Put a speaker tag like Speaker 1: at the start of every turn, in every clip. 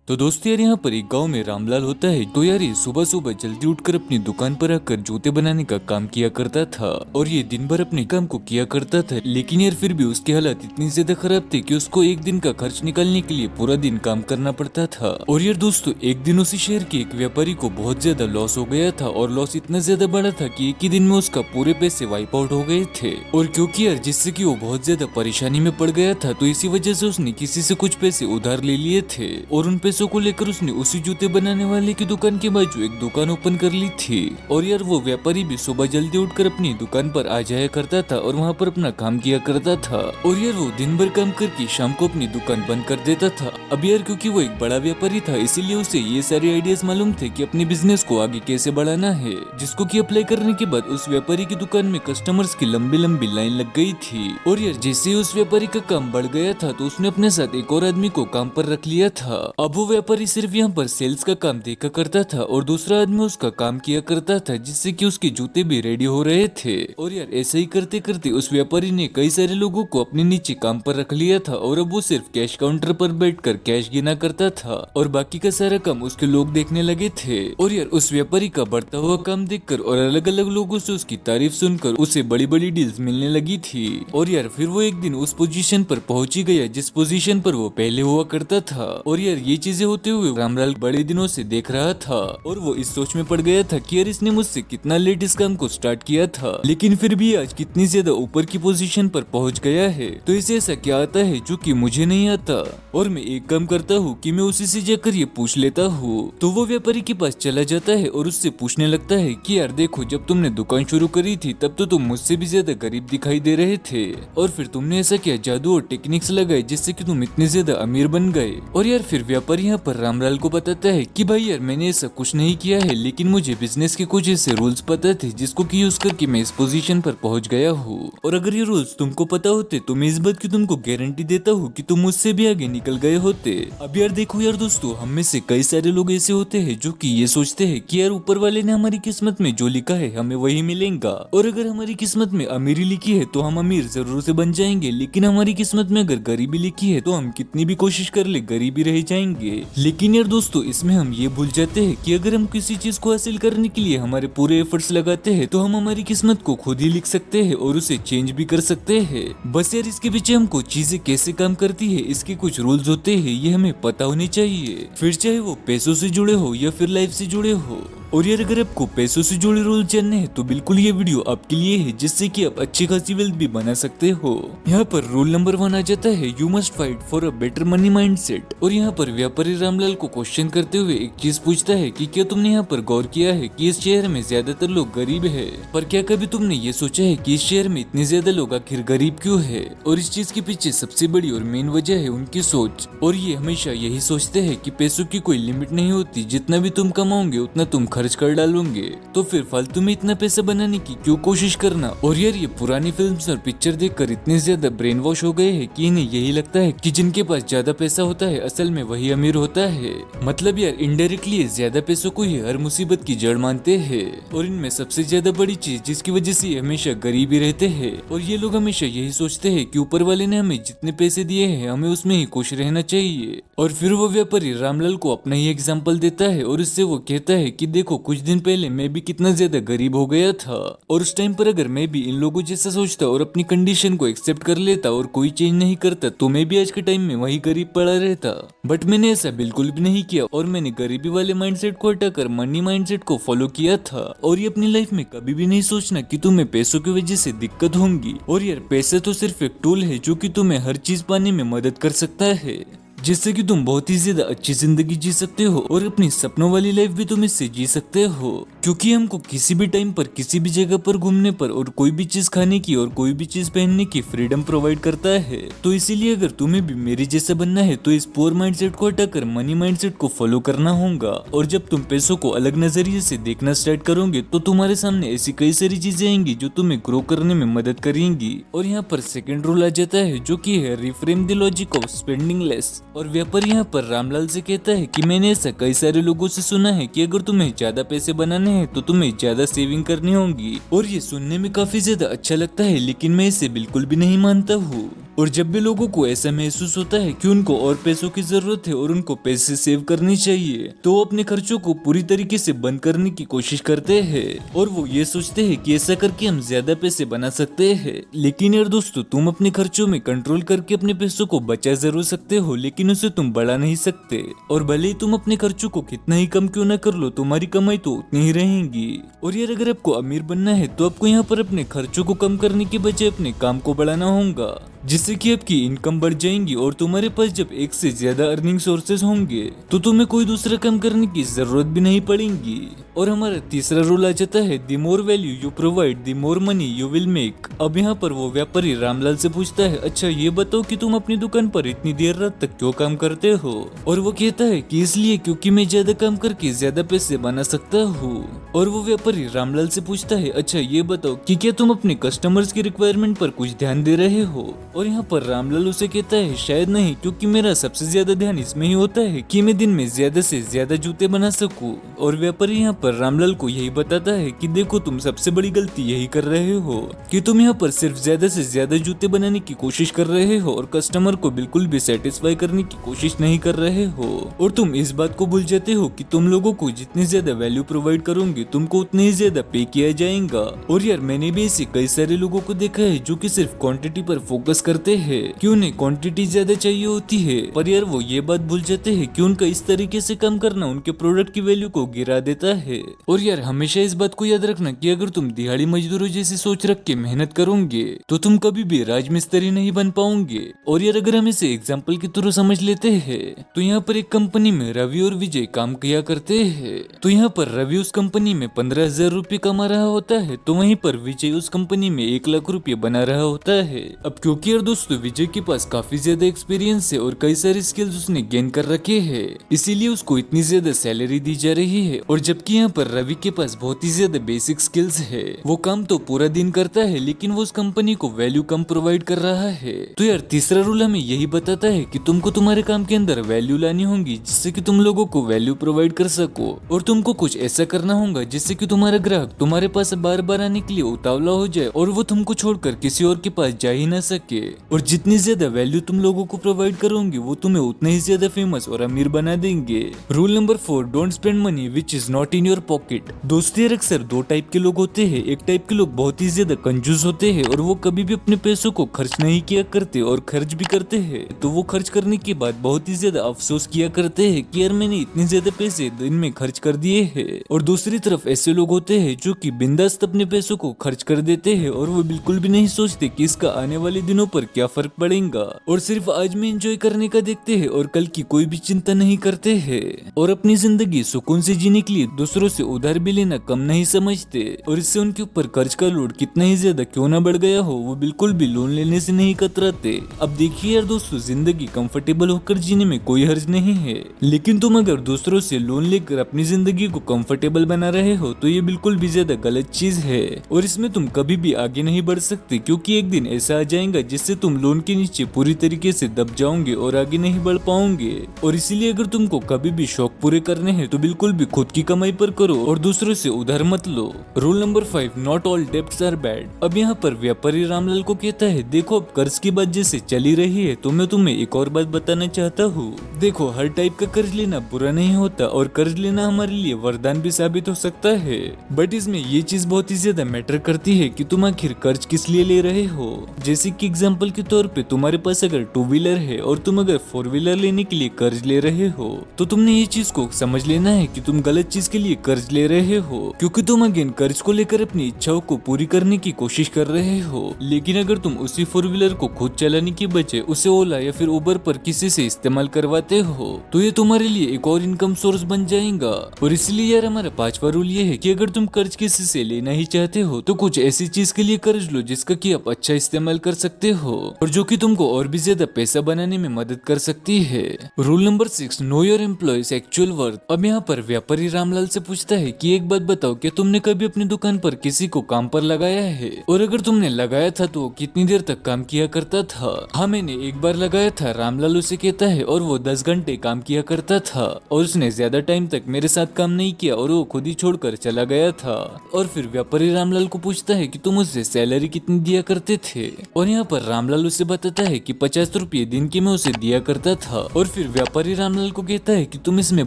Speaker 1: तो दोस्तों यार यहाँ पर एक गांव में रामलाल होता है। तो यार ये सुबह सुबह जल्दी उठकर अपनी दुकान पर आकर जूते बनाने का काम किया करता था और ये दिन भर अपने काम को किया करता था। लेकिन यार फिर भी उसकी हालत इतनी ज्यादा खराब थी कि उसको एक दिन का खर्च निकालने के लिए पूरा दिन काम करना पड़ता था। और यार दोस्तों एक दिन उसी शहर के एक व्यापारी को बहुत ज्यादा लॉस हो गया था और लॉस इतना ज्यादा बड़ा था कि एक ही दिन में उसका पूरे पैसे वाइप आउट हो गए थे। और क्योंकि यार जिससे कि वो बहुत ज्यादा परेशानी में पड़ गया था तो इसी वजह से उसने किसी से कुछ पैसे उधार ले लिए थे और उन पैसों को लेकर उसने उसी जूते बनाने वाले की दुकान के बाजू एक दुकान ओपन कर ली थी। और यार वो व्यापारी भी सुबह जल्दी उठकर अपनी दुकान पर आ जाया करता था और वहाँ पर अपना काम किया करता था। और यार वो दिन भर काम करके शाम को अपनी दुकान बंद कर देता था। अब यार क्योंकि वो एक बड़ा व्यापारी था इसीलिए उसे ये सारे आइडियाज मालूम थे कि अपने बिजनेस को आगे कैसे बढ़ाना है, जिसको कि अप्लाई करने के बाद उस व्यापारी की दुकान में कस्टमर्स की लंबी लंबी लाइन लग गई थी। और यार जैसे ही उस व्यापारी का काम बढ़ गया था तो उसने अपने साथ एक और आदमी को काम पर रख लिया था। अब वो व्यापारी सिर्फ यहाँ पर सेल्स का काम देखा करता था और दूसरा आदमी उसका काम किया करता था, जिससे कि उसके जूते भी रेडी हो रहे थे। और यार ऐसे ही करते करते उस व्यापारी ने कई सारे लोगों को अपने नीचे काम पर रख लिया था और अब वो सिर्फ कैश काउंटर पर बैठकर कैश गिना करता था और बाकी का सारा काम उसके लोग देखने लगे थे। और यार उस व्यापारी का बढ़ता हुआ काम देखकर और अलग अलग लोगों से उसकी तारीफ सुनकर उसे बड़ी बड़ी डील्स मिलने लगी थी। और यार फिर वो एक दिन उस पोजीशन पर पहुंच ही गया जिस पोजीशन पर वो पहले हुआ करता था। और यार ये चीजें होते हुए रामलाल बड़े दिनों से देख रहा था और वो इस सोच में पड़ गया था कि यार इसने मुझसे कितना लेट इस काम को स्टार्ट किया था, लेकिन फिर भी आज कितनी ज्यादा ऊपर की पोजीशन पर पहुंच गया है। तो इसे ऐसा क्या आता है जो कि मुझे नहीं आता। और मैं एक काम करता हूँ कि मैं उसी से जाकर ये पूछ लेता हूँ। तो वो व्यापारी के पास चला जाता है और उससे पूछने लगता है कि यार देखो, जब तुमने दुकान शुरू करी थी तब तो तुम मुझसे भी ज्यादा गरीब दिखाई दे रहे थे और फिर तुमने ऐसा क्या जादू और टेक्निक्स लगाए जिससे कि तुम इतने ज्यादा अमीर बन गए। और यार फिर व्यापारी यहाँ पर रामलाल को बताता है कि भाई यार मैंने ऐसा कुछ नहीं किया है, लेकिन मुझे बिजनेस के कुछ ऐसे रूल्स पता थे जिसको कि यूज करके मैं इस पोजीशन पर पहुंच गया हूँ। और अगर ये रूल्स तुमको पता होते तो मैं इस बात की तुमको गारंटी देता हूँ कि तुम मुझसे भी आगे निकल गए होते। अब यार देखो यार दोस्तों, हम में से कई सारे लोग ऐसे होते हैं जो कि ये सोचते हैं कि यार ऊपर वाले ने हमारी किस्मत में जो लिखा है हमें वही मिलेगा, और अगर हमारी किस्मत में अमीरी लिखी है तो हम अमीर जरूर से बन जाएंगे, लेकिन हमारी किस्मत में अगर गरीबी लिखी है तो हम कितनी भी कोशिश कर ले गरीबी रह जाएंगे। लेकिन यार दोस्तों इसमें हम ये भूल जाते हैं कि अगर हम किसी चीज को हासिल करने के लिए हमारे पूरे एफर्ट्स लगाते हैं तो हम हमारी किस्मत को खुद ही लिख सकते हैं और उसे चेंज भी कर सकते हैं। बस यार इसके पीछे हमको चीजें कैसे काम करती है इसके कुछ रूल्स होते हैं, ये हमें पता होने चाहिए, फिर चाहे वो पैसों से जुड़े हो या फिर लाइफ से जुड़े हो। और यार अगर आपको पैसों से जुड़े रूल जानने हैं तो बिल्कुल ये वीडियो आपके लिए है, जिससे कि आप अच्छी खासी वेल्थ भी बना सकते हो। यहाँ पर रूल नंबर 1 आ जाता है, you must fight for a better money mindset. और यहाँ पर व्यापारी रामलाल को क्वेश्चन करते हुए एक चीज पूछता है कि क्या तुमने यहाँ पर गौर किया है कि इस शहर में ज्यादातर लोग गरीब है, पर क्या कभी तुमने ये सोचा है कि इस शहर में इतने ज्यादा लोग आखिर गरीब क्यों है। और इस चीज के पीछे सबसे बड़ी और मेन वजह है उनकी सोच। और ये हमेशा यही सोचते हैं कि पैसों की कोई लिमिट नहीं होती, जितना भी तुम कमाओगे उतना तुम खर्च कर डालोगे, तो फिर फालतू में इतना पैसा बनाने की क्यों कोशिश करना। और यार ये पुरानी फिल्म्स और पिक्चर देखकर इतने ज्यादा ब्रेन वॉश हो गए हैं कि इन्हें यही लगता है कि जिनके पास ज्यादा पैसा होता है असल में वही अमीर होता है। मतलब यार इनडायरेक्टली ज्यादा पैसों को ही हर मुसीबत की जड़ मानते हैं। और इनमें सबसे ज्यादा बड़ी चीज जिसकी वजह से हमेशा गरीब ही रहते हैं। और ये लोग हमेशा यही सोचते हैं कि ऊपर वाले ने हमें जितने पैसे दिए हैं हमें उसमें ही खुश रहना चाहिए। और फिर वो व्यापारी रामलाल को अपना ही एग्जाम्पल देता है और इससे वो कहता है कि देखो, कुछ दिन पहले मैं भी कितना ज्यादा गरीब हो गया था और उस टाइम पर अगर मैं भी इन लोगों जैसा सोचता और अपनी कंडीशन को एक्सेप्ट कर लेता और कोई चेंज नहीं करता तो मैं भी आज के टाइम में वही गरीब पड़ा रहता। बट मैंने ऐसा बिल्कुल भी नहीं किया और मैंने गरीबी वाले माइंडसेट को हटाकर मनी माइंडसेट को फॉलो किया था। और ये अपनी लाइफ में कभी भी नहीं सोचना कि तुम्हें पैसों की वजह से दिक्कत होंगी। और यार पैसे तो सिर्फ एक टूल है जो कि तुम्हें हर चीज पाने में मदद कर सकता है, जिससे कि तुम बहुत ही ज्यादा अच्छी जिंदगी जी सकते हो और अपनी सपनों वाली लाइफ भी तुम इससे जी सकते हो। क्योंकि हमको किसी भी टाइम पर किसी भी जगह पर घूमने पर और कोई भी चीज खाने की और कोई भी चीज पहनने की फ्रीडम प्रोवाइड करता है। तो इसीलिए अगर तुम्हें भी मेरे जैसा बनना है तो इस पुअर माइंडसेट को हटाकर मनी माइंडसेट को फॉलो करना होगा। और जब तुम पैसों को अलग नजरिए से देखना स्टार्ट करोगे तो तुम्हारे सामने ऐसी कई सारी चीजें आएंगी जो तुम्हें ग्रो करने में मदद करेंगी। और यहाँ पर सेकंड रूल आ जाता है जो कि है reframe the logic of spending less. और व्यापारी यहाँ पर रामलाल से कहता है कि मैंने ऐसा कई सारे लोगों से सुना है कि अगर तुम्हें ज्यादा पैसे बनाने हैं तो तुम्हें ज्यादा सेविंग करनी होगी। और ये सुनने में काफी ज्यादा अच्छा लगता है, लेकिन मैं इसे बिल्कुल भी नहीं मानता हूँ। और जब भी लोगों को ऐसा महसूस होता है कि उनको और पैसों की जरूरत है और उनको पैसे सेव करनी चाहिए, तो वो अपने खर्चों को पूरी तरीके से बंद करने की कोशिश करते हैं और वो ये सोचते हैं कि ऐसा करके हम ज्यादा पैसे बना सकते हैं। लेकिन यार दोस्तों, तुम अपने खर्चों में कंट्रोल करके अपने पैसों को बचा जरूर सकते हो, लेकिन उसे तुम बढ़ा नहीं सकते। और भले ही तुम अपने खर्चों को कितना ही कम क्यों न कर लो, तुम्हारी कमाई तो उतनी ही रहेगी। और यार अगर आपको अमीर बनना है तो आपको यहाँ पर अपने खर्चों को कम करने के बजाय अपने काम को बढ़ाना होगा, जिससे कि आपकी इनकम बढ़ जाएंगी और तुम्हारे पास जब एक से ज्यादा अर्निंग सोर्सेज होंगे तो तुम्हें कोई दूसरा काम करने की जरूरत भी नहीं पड़ेगी। और हमारा तीसरा रूल आ जाता है, the more value you provide the more money you will make. अब यहाँ पर वो व्यापारी रामलाल से पूछता है, अच्छा ये बताओ कि तुम अपनी दुकान पर इतनी देर रात तक क्यों काम करते हो? और वो कहता है कि इसलिए क्योंकि मैं ज्यादा काम करके ज्यादा पैसे बना सकता हूँ। और वो व्यापारी रामलाल से पूछता है, अच्छा ये बताओ कि क्या तुम अपने कस्टमर्स की रिक्वायरमेंट पर कुछ ध्यान दे रहे हो? और यहाँ पर रामलाल उसे कहता है, शायद नहीं, क्योंकि मेरा सबसे ज्यादा ध्यान इसमें ही होता है कि मैं दिन में ज्यादा से ज्यादा जूते बना सकूं। और व्यापारी यहाँ पर रामलाल को यही बताता है कि देखो, तुम सबसे बड़ी गलती यही कर रहे हो कि तुम यहाँ पर सिर्फ ज्यादा से ज्यादा जूते बनाने की कोशिश कर रहे हो और कस्टमर को बिल्कुल भी सेटिस्फाई करने की कोशिश नहीं कर रहे हो। और तुम इस बात को भूल जाते हो कि तुम लोगों को जितनी ज्यादा वैल्यू प्रोवाइड करोगे तुमको उतने ही ज्यादा पे किया जाएगा। और यार मैंने भी ऐसे कई सारे लोगों को देखा है जो कि सिर्फ क्वांटिटी पर फोकस करते हैं कि उन्हें क्वांटिटी ज्यादा चाहिए होती है, पर यार वो ये बात भूल जाते हैं कि उनका इस तरीके से काम करना उनके प्रोडक्ट की वैल्यू को गिरा देता है। और यार हमेशा इस बात को याद रखना कि अगर तुम दिहाड़ी मजदूरों जैसी सोच रख के मेहनत करोगे तो तुम कभी भी राजमिस्त्री नहीं बन पाओगे। और यार अगर हम इसे एग्जाम्पल की तरह समझ लेते हैं तो यहाँ पर एक कंपनी में रवि और विजय काम किया करते हैं। तो यहाँ पर रवि उस कंपनी में 15,000 रुपये कमा रहा होता है, तो वहीं पर विजय उस कंपनी में 1 लाख रुपये बना रहा होता है। अब क्योंकि यार दोस्तों विजय के पास काफी ज्यादा एक्सपीरियंस है और कई सारी स्किल्स उसने गेन कर रखे हैं, इसीलिए उसको इतनी ज्यादा सैलरी दी जा रही है। और जबकि यहाँ पर रवि के पास बहुत ही ज्यादा बेसिक स्किल्स है, वो काम तो पूरा दिन करता है लेकिन वो उस कंपनी को वैल्यू कम प्रोवाइड कर रहा है। तो यार तीसरा रूल हमें यही बताता है कि तुमको तुम्हारे काम के अंदर वैल्यू लानी होगी जिससे कि तुम लोगों को वैल्यू प्रोवाइड कर सको। और तुमको कुछ ऐसा करना होगा जिससे कि तुम्हारा ग्राहक तुम्हारे पास बार बार आने के लिए उतावला हो जाए और वो तुमको छोड़कर किसी और के पास जा ही ना सके। और जितनी ज्यादा वैल्यू तुम लोगों को प्रोवाइड करोगे वो तुम्हें उतने ही ज्यादा फेमस और अमीर बना देंगे। Rule number 4, don't spend money which is not in your pocket. दोस्तों यार अक्सर दो टाइप के लोग होते हैं। एक टाइप के लोग बहुत ही ज्यादा कंजूस होते हैं और वो कभी भी अपने पैसों को खर्च नहीं किया करते और खर्च भी करते हैं तो वो खर्च करने के बाद बहुत ही ज्यादा अफसोस किया करते हैं कि यार मैंने इतने ज्यादा पैसे दिन में खर्च कर दिए हैं। और दूसरी तरफ ऐसे लोग होते हैं जो कि बिंदास अपने पैसों को खर्च कर देते हैं और वो बिल्कुल भी नहीं सोचते कि इसका आने वाले दिनों पर क्या फर्क पड़ेगा और सिर्फ आज में एंजॉय करने का देखते हैं और कल की कोई भी चिंता नहीं करते हैं। और अपनी जिंदगी सुकून से जीने के लिए दूसरों से उधार भी लेना कम नहीं समझते और इससे उनके ऊपर कर्ज का लोड कितना ही ज्यादा क्यों ना बढ़ गया हो वो बिल्कुल भी लोन लेने से नहीं कतराते। अब देखिए यार दोस्तों, जिंदगी कंफर्टेबल होकर जीने में कोई हर्ज नहीं है, लेकिन तुम अगर दूसरों से लोन लेकर अपनी जिंदगी को कंफर्टेबल बना रहे हो तो ये बिल्कुल भी ज्यादा गलत चीज है और इसमें तुम कभी भी आगे नहीं बढ़ सकते, क्योंकि एक दिन ऐसा आ जाएगा जिससे तुम लोन के नीचे पूरी तरीके से दब जाओगे और आगे नहीं बढ़ पाओगे। और इसीलिए अगर तुमको कभी भी शौक पूरे करने हैं तो बिल्कुल भी खुद की कमाई पर करो और दूसरों से उधार मत लो। Rule number 5, not all debts are bad. अब यहाँ पर व्यापारी रामलाल को कहता है, देखो अब कर्ज की बात जैसे चली रही है तो मैं तुम्हें एक और बात बताना चाहता हूँ। देखो हर टाइप का कर्ज लेना बुरा नहीं होता और कर्ज लेना हमारे लिए वरदान भी साबित हो सकता है, बट इसमें ये चीज बहुत ही ज्यादा मैटर करती है कि तुम आखिर कर्ज किस लिए ले रहे हो। जैसे कि एग्जांपल के तौर पे तुम्हारे पास अगर 2 व्हीलर है और तुम अगर 4 व्हीलर लेने के लिए कर्ज ले रहे हो तो तुमने ये चीज को समझ लेना है कि तुम गलत चीज के लिए कर्ज ले रहे हो, क्योंकि तुम अगेन कर्ज को लेकर अपनी इच्छाओं को पूरी करने की कोशिश कर रहे हो। लेकिन अगर तुम उसी 4 व्हीलर को खुद चलाने की बजाय उसे ओला या फिर उबर पर किसी से इस्तेमाल करवाते हो तो ये तुम्हारे लिए एक और इनकम सोर्स बन जाएगा। और इसलिए यार हमारा 5वां रूल ये है कि अगर तुम कर्ज किसी से लेना ही चाहते हो तो कुछ ऐसी चीज के लिए कर्ज लो जिसका कि आप अच्छा इस्तेमाल कर सकते हो और जो कि तुमको और भी ज्यादा पैसा बनाने में मदद कर सकती है। Rule number 6, know your employees actual worth. अब यहाँ पर व्यापारी रामलाल से पूछता है कि एक बात बताओ, क्या तुमने कभी अपनी दुकान पर किसी को काम पर लगाया है और अगर तुमने लगाया था तो कितनी देर तक काम किया करता था? हाँ मैंने एक बार लगाया था, रामलाल उसे कहता है, और वो 10 घंटे काम किया करता था और उसने ज्यादा टाइम तक मेरे साथ काम नहीं किया और वो खुद ही छोड़ छोड़कर चला गया था। और फिर व्यापारी रामलाल को पूछता है कि तुम मुझसे सैलरी कितनी दिया करते थे, और यहाँ पर रामलाल उसे बताता है कि 50 रुपये दिन की मैं उसे दिया करता था। और फिर व्यापारी रामलाल को कहता है कि तुम इसमें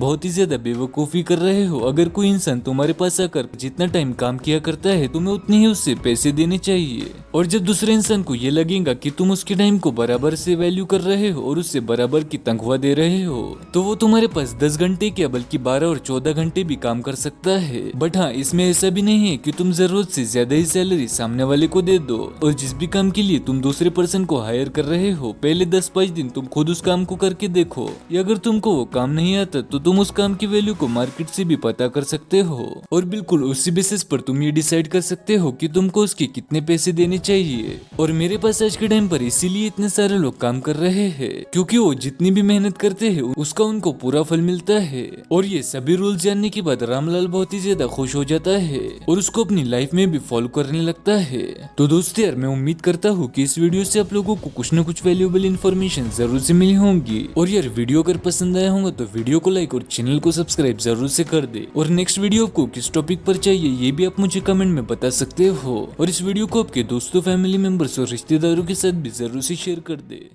Speaker 1: बहुत ही ज्यादा बेवकूफी कर रहे हो। अगर कोई इंसान तुम्हारे पास आकर जितना टाइम काम किया करता है तुम्हें उतने ही उससे पैसे देने चाहिए, और जब दूसरे इंसान को ये लगेगा कि तुम उसके टाइम को बराबर से वैल्यू कर रहे हो और उससे बराबर की तनख्वाह दे रहे हो तो वो तुम्हारे पास 10 घंटे क्या बल्कि 12 और 14 घंटे भी काम कर सकता है। बट हाँ, इसमें ऐसा भी नहीं है कि तुम जरूरत से ज्यादा ही सैलरी सामने वाले को दे दो, और जिस भी काम के लिए तुम दूसरे पर्सन को हायर कर रहे हो पहले 10-5 दिन तुम खुद उस काम को करके देखो, या अगर तुमको वो काम नहीं आता तो तुम उस काम की वैल्यू को मार्केट से भी पता कर सकते हो, और बिल्कुल उसी बेसिस पर तुम ये डिसाइड कर सकते हो कि तुमको उसके कितने पैसे देने चाहिए। और मेरे पास आज के टाइम पर इसीलिए इतने सारे लोग काम कर रहे हैं क्योंकि वो जितनी भी मेहनत करते हैं उसका उनको पूरा फल मिलता है। और ये सभी रूल्स जानने के बाद रामलाल बहुत ही ज्यादा खुश हो जाता है और उसको अपनी लाइफ में भी फॉलो करने लगता है। तो दोस्तों यार, मैं उम्मीद करता हूँ कि इस वीडियो से आप लोगों को कुछ न कुछ वैल्यूएबल इन्फॉर्मेशन जरूर से मिली होंगी। और यार, वीडियो अगर पसंद आया होगा तो वीडियो को लाइक और चैनल को सब्सक्राइब जरूर से कर दे। और नेक्स्ट वीडियो आपको किस टॉपिक पर चाहिए ये भी आप मुझे कमेंट में बता सकते हो, और इस वीडियो को आपके दोस्तों, फैमिली मेंबर्स और रिश्तेदारों के साथ भी जरूर से शेयर कर दे।